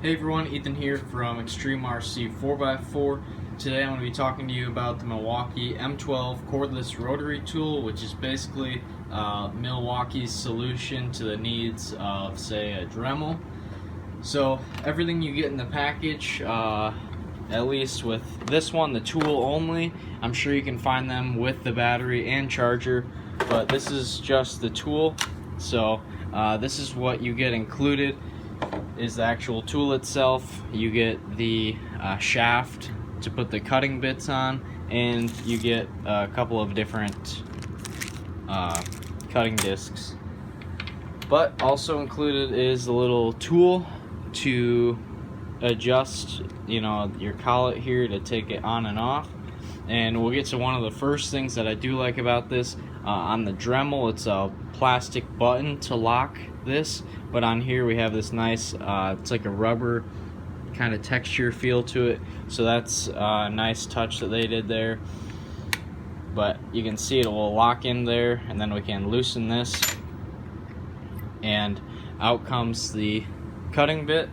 Hey everyone, Ethan here from Extreme RC 4x4. Today I'm going to be talking to you about the Milwaukee M12 cordless rotary tool, which is basically Milwaukee's solution to the needs of, say, a Dremel. So everything you get in the package, at least with this one, the tool only, I'm sure you can find them with the battery and charger, but this is just the tool. So this is what you get included. Is the actual tool itself. You get the shaft to put the cutting bits on, and you get a couple of different cutting discs. But also included is a little tool to adjust, your collet here to take it on and off. And we'll get to one of the first things that I do like about this. On the Dremel, it's a plastic button to lock this, but on here we have this nice, it's like a rubber kind of texture feel to it, so that's a nice touch that they did there. But you can see it will lock in there, and then we can loosen this, and out comes the cutting bit.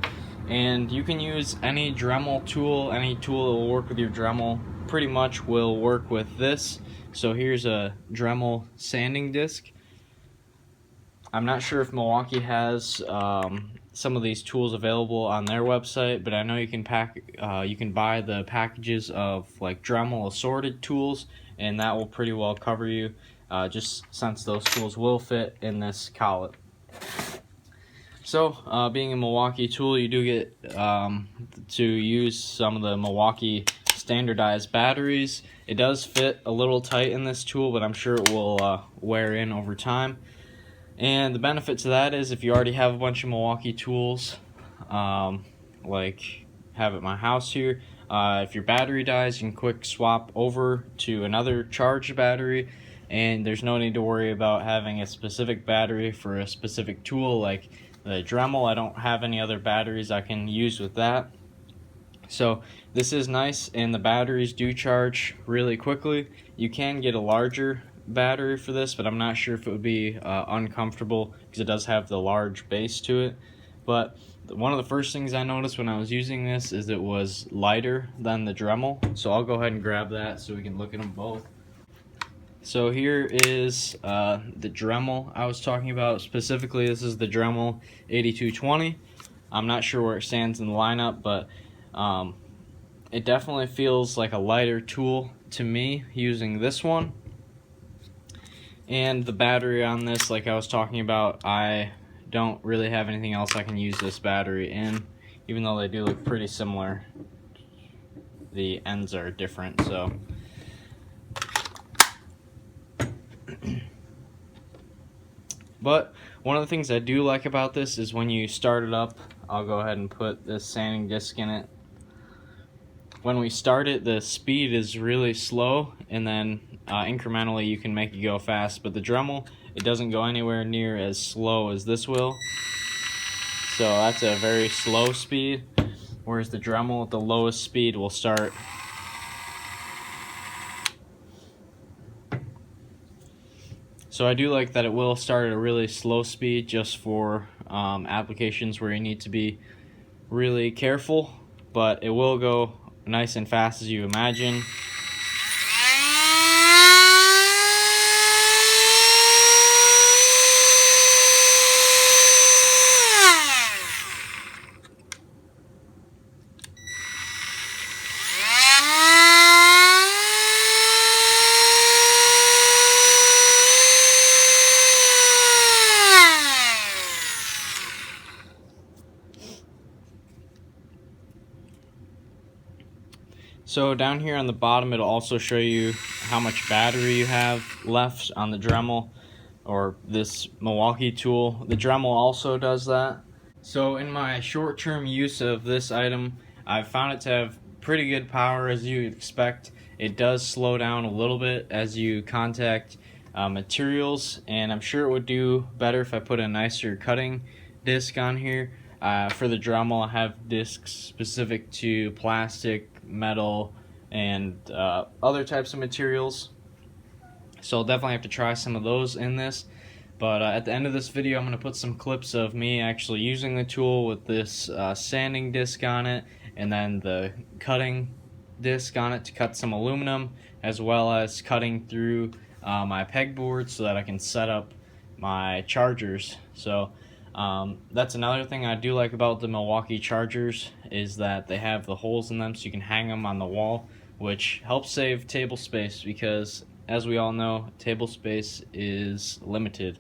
And you can use any Dremel tool, any tool that will work with your Dremel pretty much will work with this. So here's a Dremel sanding disc. I'm not sure if Milwaukee has some of these tools available on their website, but I know you can buy the packages of like Dremel assorted tools, and that will pretty well cover you, just since those tools will fit in this collet. So, being a Milwaukee tool, you do get to use some of the Milwaukee standardized batteries. It does fit a little tight in this tool, but I'm sure it will wear in over time. And the benefit to that is if you already have a bunch of Milwaukee tools, like have at my house here, if your battery dies, you can quick swap over to another charged battery, and there's no need to worry about having a specific battery for a specific tool. Like the Dremel, I don't have any other batteries I can use with that. So this is nice, and the batteries do charge really quickly. You can get a larger battery for this, but I'm not sure if it would be uncomfortable because it does have the large base to it. But one of the first things I noticed when I was using this is it was lighter than the Dremel. So I'll go ahead and grab that so we can look at them both. So here is the Dremel I was talking about. Specifically, this is the Dremel 8220. I'm not sure where it stands in the lineup, but it definitely feels like a lighter tool to me using this one. And the battery on this, like I was talking about, I don't really have anything else I can use this battery in, even though they do look pretty similar. The ends are different, so. But one of the things I do like about this is when you start it up, I'll go ahead and put this sanding disc in it. When we start it, the speed is really slow, and then incrementally you can make it go fast. But the Dremel, it doesn't go anywhere near as slow as this will. So that's a very slow speed, whereas the Dremel at the lowest speed will start. So I do like that it will start at a really slow speed just for applications where you need to be really careful, but it will go nice and fast as you imagine. So down here on the bottom, it'll also show you how much battery you have left on the Dremel or this Milwaukee tool. The Dremel also does that. So in my short-term use of this item, I've found it to have pretty good power as you'd expect. It does slow down a little bit as you contact materials, and I'm sure it would do better if I put a nicer cutting disc on here. For the Dremel, I have discs specific to plastic, metal, and other types of materials. So I'll definitely have to try some of those in this. But at the end of this video, I'm going to put some clips of me actually using the tool with this sanding disc on it, and then the cutting disc on it to cut some aluminum, as well as cutting through my pegboard so that I can set up my chargers. So that's another thing I do like about the Milwaukee chargers, is that they have the holes in them so you can hang them on the wall, which helps save table space because, as we all know, table space is limited.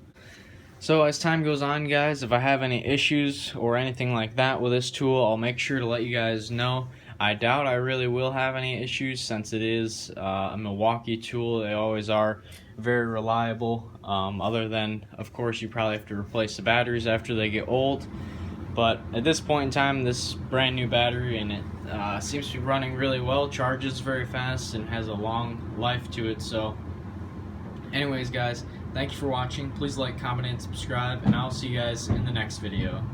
So as time goes on, guys, if I have any issues or anything like that with this tool, I'll make sure to let you guys know. I doubt I really will have any issues since it is a Milwaukee tool. They always are very reliable, other than, of course, you probably have to replace the batteries after they get old. But at this point in time, this brand new battery, and it seems to be running really well, charges very fast, and has a long life to it. So anyways, guys, thank you for watching. Please like, comment, and subscribe, and I'll see you guys in the next video.